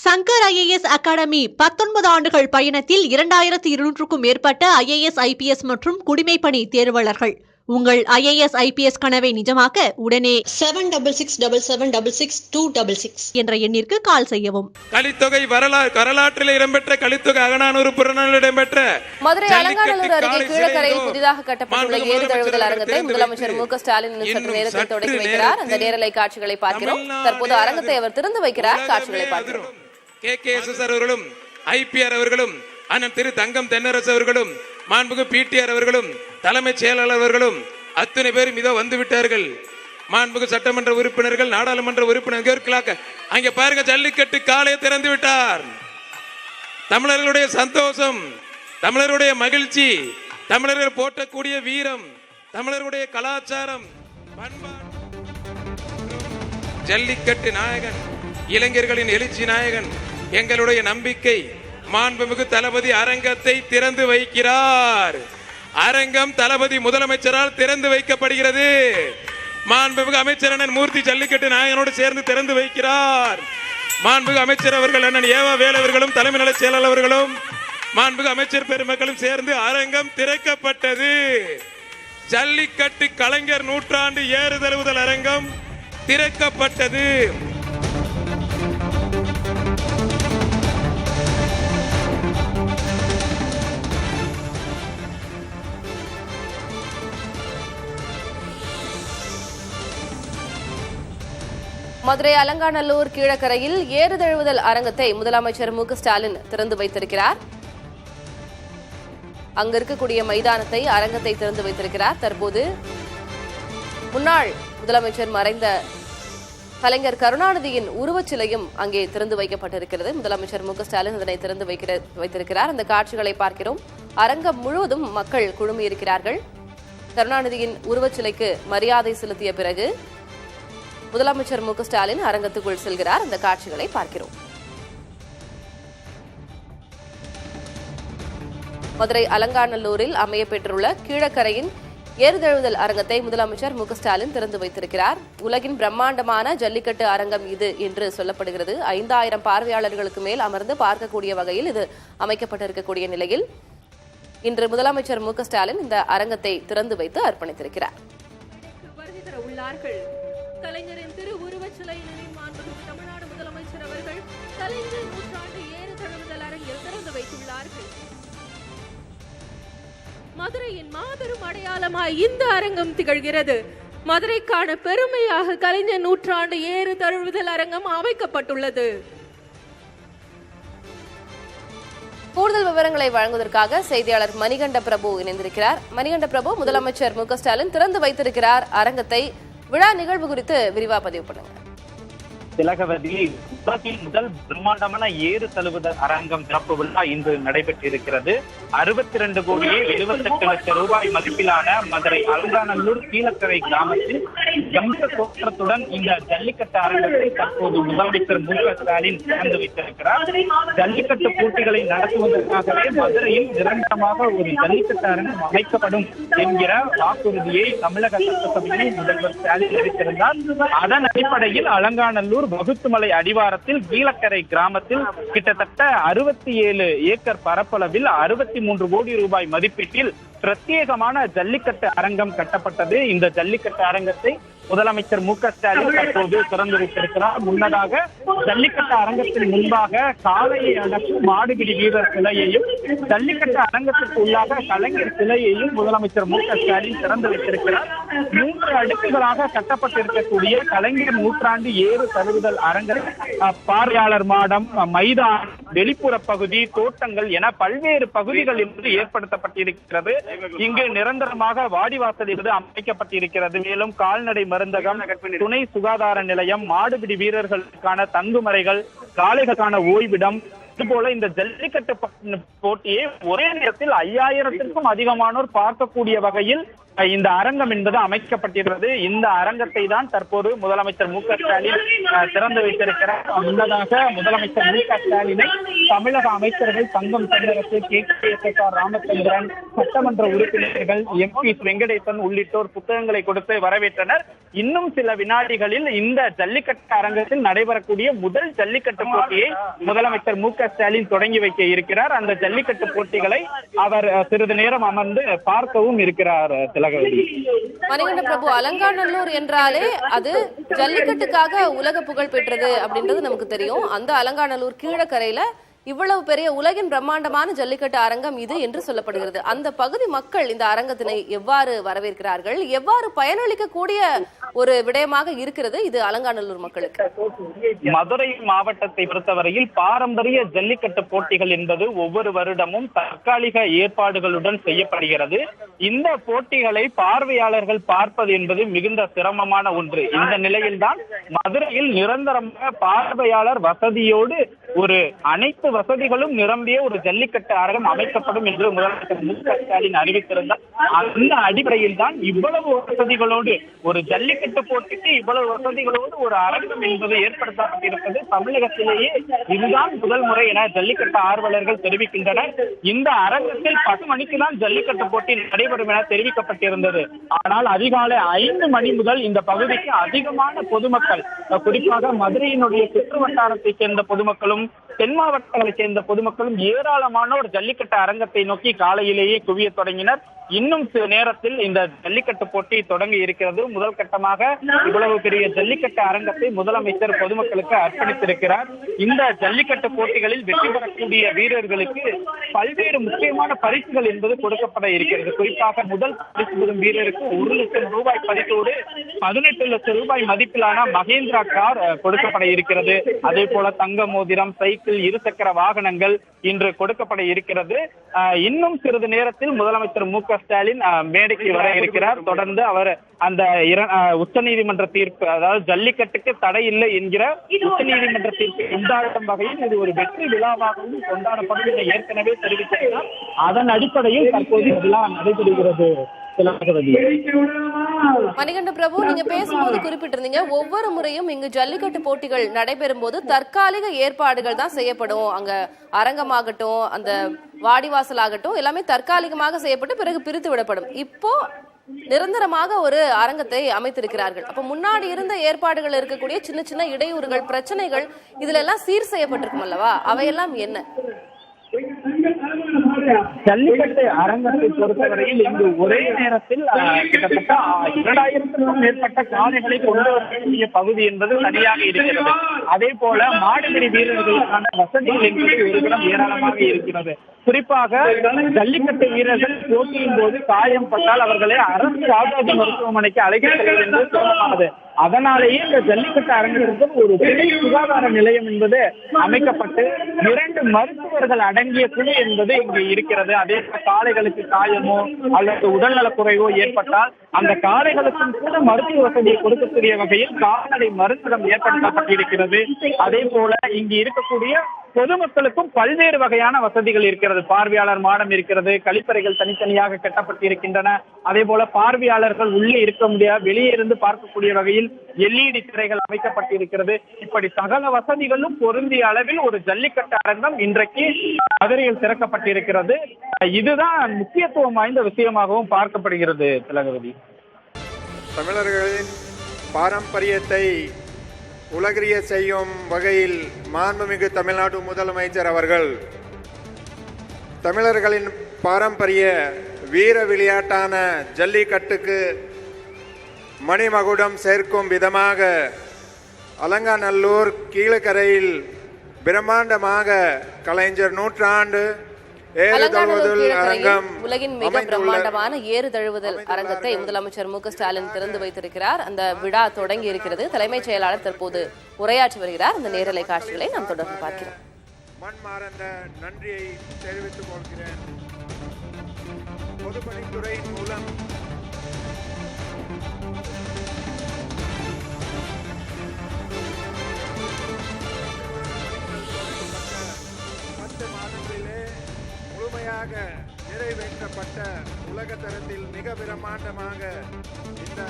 Shankar IAS academy 19 ஆண்டுகள் பயணத்தில் 2200க்கும் மேற்பட்ட IAS IPS மற்றும் குடிமைப்பணி தேர்வாளர்கள். உங்கள் IAS IPS கனவை நிஜமாக்க உடனே 7677666266 என்ற எண்ணிற்கு கால் செய்யவும். கலித்தொகை வரலாற்றில் இடம்பெற்ற கலித்தொகை அகநானூறு புறநானூறு இடம்பெற்ற மதுரை அலங்காநல்லூர் அருகே கீழக்கரையில் புதிதாக கட்டப்பட்டுள்ள ஏறுதழுவுதல் அரங்கத்தை முதலமைச்சர் மு.க.ஸ்டாலின் சற்று நேரத்தில் தொடங்கி வைக்கிறார். அந்த நேரலை காட்சிகளை பார்க்கிறோம். தற்போது அரங்கத்தை அவர் திறந்து வைக்கிறார். காட்சிகளை பார்க்கிறோம். KKSS அவர்களும் IPR அவர்களும் அண்ணன் திரு தங்கம் தென்னரசு அவர்களும் மாண்புமிகு PTR அவர்களும் தலைமைச் செயலாளர் அவர்களும் அத்தனை பேரும் இதோ வந்து விட்டார்கள். மாண்புமிகு சட்டமன்ற உறுப்பினர்கள், நாடாளுமன்ற உறுப்பினர்கள் அங்கே பாருங்க, ஜல்லிக்கட்டு காலை திறந்து விட்டார். தமிழர்களுடைய சந்தோஷம், தமிழருடைய மகிழ்ச்சி, தமிழர்கள் போற்றக்கூடிய வீரம், தமிழர்களுடைய கலாச்சாரம், பண்பாடு. ஜல்லிக்கட்டு நாயகன், இளைஞர்களின் எழுச்சி நாயகன், எங்களுடைய நம்பிக்கை மாண்புமிகு தளபதி அரங்கத்தை திறந்து வைக்கிறார். அரங்கம் தளபதி முதலமைச்சரால் திறந்து வைக்கப்படுகிறது. மாண்புமிகு அமைச்சர் அண்ணன் மூர்த்தி ஜல்லிக்கட்டு நாயகனோடு சேர்ந்து திறந்து வைக்கிறார். மாண்புமிகு அமைச்சர் அவர்கள் அண்ணன் ஏவா வேலவர்களும் தலைமை நல செயலாளர் அவர்களும் மாண்புமிகு அமைச்சர் பெருமக்களும் சேர்ந்து அரங்கம் திறக்கப்பட்டது. ஜல்லிக்கட்டு கலைஞர் நூற்றாண்டு ஏறுதழுவுதல் அரங்கம் திறக்கப்பட்டது. மதுரை அலங்காநல்லூர் கீழக்கரையில் ஏறுதழுவுதல் அரங்கத்தை முதலமைச்சர் மு.க.ஸ்டாலின் திறந்து வைத்திருக்கிறார். அங்க இருக்கக்கூடிய மைதானத்தை, அரங்கத்தை திறந்து வைத்திருக்கிறார். தற்போது முன்னாள் முதலமைச்சர் மறைந்த கலைஞர் கருணாநிதியின் உருவச்சிலையும் அங்கே திறந்து வைக்கப்பட்டிருக்கிறது. முதலமைச்சர் மு.க.ஸ்டாலின் அதனை திறந்து வைத்திருக்கிறார். அந்த காட்சிகளை பார்க்கிறோம். அரங்கம் முழுவதும் மக்கள் குழுமியிருக்கிறார்கள். கருணாநிதியின் உருவச்சிலைக்கு மரியாதை செலுத்திய பிறகு முதலமைச்சர் மு.க.ஸ்டாலின் அரங்கத்துக்குள் செல்கிறார். அந்த காட்சிகளை பார்க்கிறோம். மதுரை அலங்காநல்லூரில் அமையப்பெற்றுள்ள கீழக்கரையின் ஏறுதழுவுதல் அரங்கத்தை முதலமைச்சர் மு.க.ஸ்டாலின் திறந்து வைத்திருக்கிறார். உலகின் பிரம்மாண்டமான ஜல்லிக்கட்டு அரங்கம் இது என்று சொல்லப்படுகிறது. 5000 பார்வையாளர்களுக்கு மேல் அமர்ந்து பார்க்கக்கூடிய வகையில் இது அமைக்கப்பட்டிருக்கக்கூடிய நிலையில் இன்று முதலமைச்சர் மு.க.ஸ்டாலின் இந்த அரங்கத்தை திறந்து வைத்து அர்ப்பணித்திருக்கிறார். கலைஞரின் திரு உருவச்சிலை தமிழ்நாடு முதலமைச்சர் அவர்கள் கலைஞர் நூற்றாண்டு ஏறுதழுவுதல் அரங்கில் திறந்து வைத்துள்ளார்கள். மதுரையின் மாபெரும் அடையாளமாய் இந்த அரங்கம் திகழ்கிறது. மதுரைக்கான பெருமையாக கலைஞர் நூற்றாண்டு ஏறுதழுவுதல் அரங்கம் அமைக்கப்பட்டுள்ளது. கூடுதல் விவரங்களை வழங்குவதற்காக செய்தியாளர் மணிகண்ட பிரபு இணைந்திருக்கிறார். மணிகண்ட பிரபு, முதலமைச்சர் மு.க.ஸ்டாலின் திறந்து வைத்திருக்கிறார் அரங்கத்தை. விழா நிகழ்வு குறித்து விரிவா பதிவு பண்ணுங்க. திலகவதி, உலகின் முதல் பிரம்மாண்டமான ஏறு தழுவுதல் அரங்கம் திறப்பு விழா இன்று நடைபெற்றிருக்கிறது. 62 கோடியே 78 லட்சம் ரூபாய் மதிப்பிலான மதுரை அலங்காநல்லூர் கீழக்கரை கிராமத்தில் கம்பீர தோற்றத்துடன் இந்த ஜல்லிக்கட்டு அரங்கத்தை தற்போது முதலமைச்சர் மு.க.ஸ்டாலின் திறந்து வைத்திருக்கிறார். ஜல்லிக்கட்டு போட்டிகளை நடத்துவதற்காகவே மதுரையில் நிரந்தரமாக ஒரு ஜல்லிக்கட்டு அரங்கம் அமைக்கப்படும் என்கிற வாக்குறுதியை தமிழக சட்டசபையில் முதல்வர் ஸ்டாலின் அளித்திருந்தார். அதன் அடிப்படையில் அலங்காநல்லூர் வகுத்துமலை அடிவாரத்தில் கீழக்கரை கிராமத்தில் கிட்டத்தட்ட 67 ஏக்கர் பரப்பளவில் 63 கோடி ரூபாய் மதிப்பீட்டில் பிரத்யேகமான ஜல்லிக்கட்டு அரங்கம் கட்டப்பட்டது. இந்த ஜல்லிக்கட்டு அரங்கத்தை முதலமைச்சர் மு.க.ஸ்டாலின் தற்போது திறந்து வைத்திருக்கிறார். முன்னதாக ஜல்லிக்கட்டு அரங்கத்தின் முன்பாக காளையை அடக்கும் மாடுபிடி வீரர் சிலையையும் ஜல்லிக்கட்டு அரங்கத்திற்கு உள்ளாக கலைஞர் சிலையையும் முதலமைச்சர் மு.க.ஸ்டாலின் திறந்து வைத்திருக்கிறார். 3 அடுக்குகளாக கட்டப்பட்டிருக்கக்கூடிய கலைஞர் நூற்றாண்டு ஏறு தழுவுதல் அரங்கம் பார்வையாளர் மாடம், மைதானம், வெளிப்புற பகுதி, தோட்டங்கள் என பல்வேறு பகுதிகளில் ஏற்படுத்தப்பட்டிருக்கிறது. இங்கு நிரந்தரமாக வாடிவாசல் அமைக்கப்பட்டிருக்கிறது. மேலும் கால்நடை மருந்தகம், துணை சுகாதார நிலையம், மாடுபிடி வீரர்களுக்கான தங்குமறைகள், காளைகளுக்கான ஓய்விடம், இதுபோல இந்த ஜல்லிக்கட்டு போட்டியை ஒரே நேரத்தில் 5000த்திற்கும் அதிகமானோர் பார்க்கக்கூடிய வகையில் இந்த அரங்கம் என்பது அமைக்கப்பட்டிருக்கிறது. இந்த அரங்கத்தை தான் தற்போது முதலமைச்சர் மு க ஸ்டாலின் திறந்து வைத்திருக்கிறார். முன்னதாக முதலமைச்சர் மு க ஸ்டாலினை தமிழக அமைச்சர்கள் தங்கம் தென்னரசு, KKSR ராமச்சந்திரன், சட்டமன்ற உறுப்பினர்கள், MP வெங்கடேசன் உள்ளிட்டோர் புத்தகங்களை கொடுத்து வரவேற்றனர். இன்னும் சில வினாடிகளில் இந்த ஜல்லிக்கட்டு அரங்கத்தில் நடைபெறக்கூடிய முதல் ஜல்லிக்கட்டு போட்டியை முதலமைச்சர் மு க ஸ்டாலின் தொடங்கி வைக்க இருக்கிறார். அந்த ஜல்லிக்கட்டு போட்டிகளை அவர் சிறிது நேரம் அமர்ந்து பார்க்கவும் இருக்கிறார். திலகவதி, மணிகண்ட பிரபு, அலங்காநல்லூர் என்றாலே அது ஜல்லிக்கட்டுக்காக உலக புகழ் பெற்றது அப்படின்றது நமக்கு தெரியும். அந்த அலங்காநல்லூர் கீழக்கரையில இவ்வளவு பெரிய உலகின் பிரம்மாண்டமான ஜல்லிக்கட்டு அரங்கம் இது என்று சொல்லப்படுகிறது. அந்த பகுதி மக்கள் இந்த அரங்கத்தினை எவ்வாறு வரவேற்கிறார்கள், எவ்வாறு பயனளிக்கக்கூடிய ஒரு விடயமாக இருக்கிறது இது அலங்காநல்லூர் மக்களுக்கு? மதுரை மாவட்டத்தை பொறுத்தவரையில் பாரம்பரிய ஜல்லிக்கட்டு போட்டிகள் என்பது ஒவ்வொரு வருடமும் தற்காலிக ஏற்பாடுகளுடன் செய்யப்படுகிறது. இந்த போட்டிகளை பார்வையாளர்கள் பார்ப்பது என்பது மிகுந்த சிரமமான ஒன்று. இந்த நிலையில்தான் மதுரையில் நிரந்தரமாக பார்வையாளர் வசதியோடு ஒரு அனைத்து வசதிகளும் நிரம்பிய ஒரு ஜல்லிக்கட்டு அரங்கம் அமைக்கப்படும் என்று முதலமைச்சர் மு க ஸ்டாலின் அறிவித்திருந்தார். அந்த அடிப்படையில் தான் இவ்வளவு வசதிகளோடு ஒரு ஜல்லிக்கட்டு போட்டிக்கு இவ்வளவு வசதிகளோடு ஒரு அரங்கம் என்பது ஏற்படுத்தப்பட்டிருப்பது தமிழகத்திலேயே இதுதான் முதல் முறை என ஜல்லிக்கட்டு ஆர்வலர்கள் தெரிவிக்கின்றனர். இந்த அரங்கத்தில் 10 மணிக்கு தான் ஜல்லிக்கட்டு போட்டி நடைபெறும் என தெரிவிக்கப்பட்டிருந்தது. ஆனால் அதிகாலை 5 மணி முதல் இந்த பகுதிக்கு அதிகமான பொதுமக்கள், குறிப்பாக மதுரையினுடைய சுற்று வட்டாரத்தை சேர்ந்த பொதுமக்களும் தென் மாவட்டங்களை சேர்ந்த பொதுமக்களும் ஏராளமானோர் ஜல்லிக்கட்டு அரங்கத்தை நோக்கி காலையிலேயே குவிய தொடங்கினர். இன்னும் சில நேரத்தில் இந்த ஜல்லிக்கட்டு போட்டி தொடங்க இருக்கிறது. முதல் கட்டமாக இவ்வளவு பெரிய ஜல்லிக்கட்டு அரங்கத்தை முதலமைச்சர் பொதுமக்களுக்கு அர்ப்பணித்திருக்கிறார். இந்த ஜல்லிக்கட்டு போட்டிகளில் வெற்றி பெறக்கூடிய வீரர்களுக்கு பல்வேறு முக்கியமான பரிசுகள் என்பது கொடுக்கப்பட இருக்கிறது. குறிப்பாக முதல் பரிசு பெறும் வீரருக்கு 1 லட்சம் ரூபாய் பரிசோடு 18 லட்சம் ரூபாய் மதிப்பிலான மகேந்திரா கார் கொடுக்கப்பட இருக்கிறது. அதே போல தங்க மோதிரம், சைக்கிள், இருசக்கர வாகனங்கள் இன்று கொடுக்கப்பட இருக்கிறது. இன்னும் சிறிது நேரத்தில் முதலமைச்சர் மு க ஸ்டாலின் மேடைக்கு வர இருக்கிறார். தொடர்ந்து அவர் அந்த உச்சநீதிமன்ற தீர்ப்பு, அதாவது ஜல்லிக்கட்டுக்கு தடை இல்லை என்கிற உச்சநீதிமன்ற தீர்ப்பு கொண்டாடும் வகையில் இது ஒரு வெற்றி விழாவாகவும் கொண்டாடப்படும் என ஏற்கனவே தெரிவித்திருக்கிறார். அதன் அடிப்படையில் தற்போது விழா நடைபெறுகிறது. மணிகண்ட பிரபு, நீங்க பேசும்போது குறிப்பிட்டிருந்தீங்க ஒவ்வொரு முறையும் இங்கு ஜல்லிக்கட்டு போட்டிகள் நடைபெறும் போது தற்காலிக ஏற்பாடுகள் தான் செய்யப்படும். அங்க அரங்கமாகட்டும், அந்த வாடிவாசல் ஆகட்டும், எல்லாமே தற்காலிகமாக செய்யப்பட்டு பிறகு பிரித்து விடப்படும். இப்போ நிரந்தரமாக ஒரு அரங்கத்தை அமைத்திருக்கிறார்கள். அப்ப முன்னாடி இருந்த ஏற்பாடுகள் இருக்கக்கூடிய சின்ன சின்ன இடையூறுகள், பிரச்சனைகள் இதுல எல்லாம் சீர் செய்யப்பட்டிருக்கும் அல்லவா? அவையெல்லாம் என்ன? ஜல்லிக்கட்டு அரங்கத்தை பொறுத்தவரையில் இங்கு ஒரே நேரத்தில் கிட்டத்தட்ட 2000க்கும் மேற்பட்ட காளைகளை கொண்டு வரக்கூடிய பகுதி என்பது சரியாக இருக்கிறது. அதே போல மாடுபிடி வீரர்களுக்கான வசதிகள் என்பது ஒருபுறம் ஏராளமாக இருக்கிறது. குறிப்பாக ஜல்லிக்கட்டு வீரர்கள் போட்டியின் போது காயம் பட்டால் அவர்களை அரசு ராஜாஜி மருத்துவமனைக்கு அழைக்கச் செல்வது என்பது சிரமமானது. அதனாலேயே இந்த ஜல்லிக்கட்டு அரங்கத்திற்கு ஒரு பெரிய சுகாதார நிலையம் என்பது அமைக்கப்பட்டு 2 மருத்துவர்கள் அடங்கிய குழு என்பது இங்கு இருக்கிறது. அதே போல காளைகளுக்கு காயமோ அல்லது உடல்நலக்குறைவோ ஏற்பட்டால் அந்த காளைகளுக்கும் கூட மருத்துவ வசதியை கொடுக்கக்கூடிய வகையில் கால்நடை மருத்துவம் ஏற்படுத்தப்பட்டிருக்கிறது. அதே போல இங்கு இருக்கக்கூடிய பொதுமக்களுக்கும் பல்வேறு வகையான வசதிகள் இருக்கிறது. பார்வையாளர் மாடம் இருக்கிறது, கழிப்பறைகள் தனித்தனியாக கட்டப்பட்டிருக்கின்றன. அதே போல பார்வையாளர்கள் உள்ளே இருக்க முடியாது, வெளியே இருந்து பார்க்கக்கூடிய வகையில் LED திரைகள் அமைக்கப்பட்டிருக்கிறது. இப்படி சகல வசதிகளும் பொருந்திய அளவில் ஒரு ஜல்லிக்கட்டு அரங்கம் இன்றைக்கு மதுரையில் திறக்கப்பட்டிருக்கிறது. இதுதான் முக்கியத்துவம் வாய்ந்த விஷயமாகவும் பார்க்கப்படுகிறது. திலகவதி, தமிழர்களின் பாரம்பரியத்தை உலகறிய செய்யும் வகையில் மாண்புமிகு தமிழ்நாடு முதலமைச்சர் அவர்கள் தமிழர்களின் பாரம்பரிய வீர விளையாட்டான ஜல்லிக்கட்டுக்கு மணிமகுடம் சேர்க்கும் விதமாக அலங்காநல்லூர் கீழக்கரையில் பிரம்மாண்டமாக கலைஞர் நூற்றாண்டு உலகின் மிக பிரம்மாண்டமான ஏறு தழுவுதல் அரங்கத்தை முதலமைச்சர் மு க ஸ்டாலின் திறந்து வைத்திருக்கிறார். அந்த விழா தொடங்கி இருக்கிறது. தலைமைச் செயலாளர் தற்போது உரையாற்றி வருகிறார். அந்த நேரலை காட்சிகளை நாம் தொடர்ந்து பார்க்கிறோம். மண்மார்ந்த நன்றியை தெரிவித்துக் கொள்கிறேன். பொதுப்பணித்துறையின் மூலம் மாதங்களிலே முழுமையாக நிறைவேற்றப்பட்ட உலக தரத்தில் மிக பிரமாண்டமாக இந்த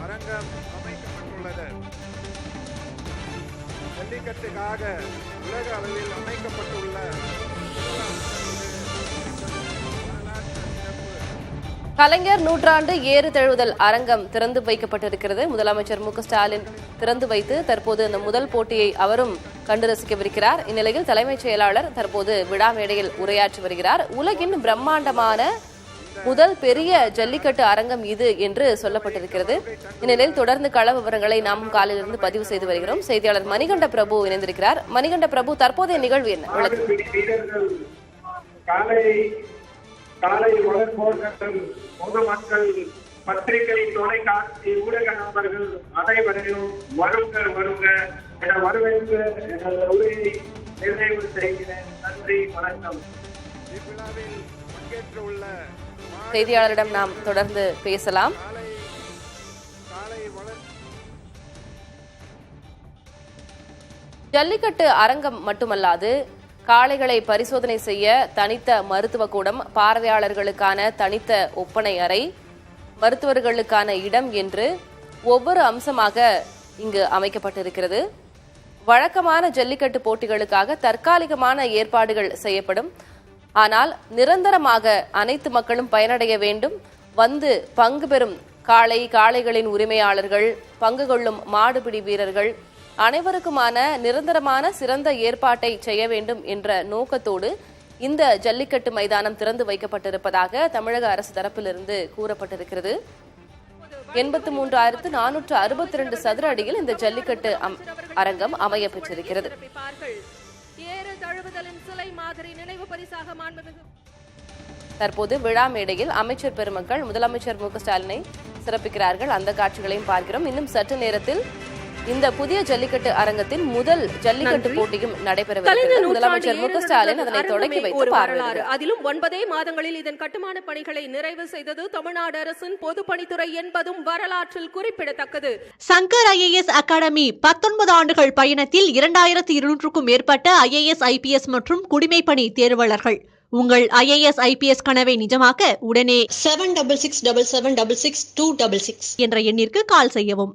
அரங்கம் அமைக்கப்பட்டுள்ளது. ஜல்லிக்கட்டுக்காக உலக அளவில் அமைக்கப்பட்டுள்ள கலைஞர் நூற்றாண்டு ஏறு தழுவுதல் அரங்கம் திறந்து வைக்கப்பட்டிருக்கிறது. முதலமைச்சர் மு க ஸ்டாலின் திறந்து வைத்து தற்போது அந்த முதல் போட்டியை அவரும் கண்டு ரசிக்கவிருக்கிறார். இந்நிலையில் தலைமைச் செயலாளர் தற்போது விழா மேடையில் உரையாற்றி வருகிறார். உலகின் பிரம்மாண்டமான முதல் பெரிய ஜல்லிக்கட்டு அரங்கம் இது என்று சொல்லப்பட்டிருக்கிறது. இந்நிலையில் தொடர்ந்து கள விவரங்களை நாம் காலையிலிருந்து பதிவு செய்து வருகிறோம். செய்தியாளர் மணிகண்ட பிரபு இணைந்திருக்கிறார். மணிகண்ட பிரபு, தற்போதைய நிகழ்வு என்ன? காலை வளர்ப்போர்கள், பொதுமக்கள், பத்திரிகை, தொலைக்காட்சி, ஊடக நண்பர்கள் அனைவரையும் வருக வருக என வரவேற்று எனது உரையை நிறைவு செய்கிறேன். நன்றி, வணக்கம். இவ்விழாவில் பங்கேற்றுள்ள செய்தியாளரிடம் நாம் தொடர்ந்து பேசலாம். ஜல்லிக்கட்டு அரங்கம் மட்டுமல்லாது காளைகளை பரிசோதனை செய்ய தனித்த மருத்துவ கூடம், பார்வையாளர்களுக்கான தனித்த ஒப்பனை அறை, மருத்துவர்களுக்கான இடம் என்று ஒவ்வொரு அம்சமாக இங்கு அமைக்கப்பட்டிருக்கிறது. வழக்கமான ஜல்லிக்கட்டு போட்டிகளுக்காக தற்காலிகமான ஏற்பாடுகள் செய்யப்படும். ஆனால் நிரந்தரமாக அனைத்து மக்களும் பயனடைய வேண்டும், வந்து பங்கு பெறும் காளைகளின் உரிமையாளர்கள், பங்கு கொள்ளும் மாடுபிடி வீரர்கள் அனைவருக்குமான நிரந்தரமான சிறந்த ஏற்பாட்டை செய்ய வேண்டும் என்ற நோக்கத்தோடு இந்த ஜல்லிக்கட்டு மைதானம் திறந்து வைக்கப்பட்டிருப்பதாக தமிழக அரசு தரப்பிலிருந்து கூறப்பட்டிருக்கிறது. 83,462 சதுர அடியில் இந்த ஜல்லிக்கட்டு அரங்கம் அமைய பெற்றிருக்கிறது. தற்போது விழா மேடையில் அமைச்சர் பெருமக்கள் முதலமைச்சர் மு க ஸ்டாலினை சிறப்பிக்கிறார்கள். அந்த காட்சிகளையும் பார்க்கிறோம். இன்னும் சற்று நேரத்தில் இந்த புதிய ஜல்லிக்கட்டு அரங்கத்தின் முதல் ஜல்லிக்கட்டு போட்டியும் நடைபெறவிருக்கிறது. முதலமைச்சர் மு க ஸ்டாலின் அதனை தொடங்கி வைத்து பார்வையிட்டார். அதிலும் 9 மாதங்களில் இதன் கட்டுமான பணிகளை நிறைவு செய்தது தமிழ்நாடு அரசின் பொதுப்பணித்துறை என்பதும் வரலாற்றில் குறிப்பிடத்தக்கது. சங்கர் IAS அகாடமி 19 ஆண்டுகள் பயணத்தில் 2200க்கும் மேற்பட்ட IAS IPS மற்றும் குடிமைப்பணி தேர்வாளர்கள். உங்கள் IAS IPS கனவை நிஜமாக்க உடனே 7667766266 என்ற எண்ணிற்கு கால் செய்யவும்.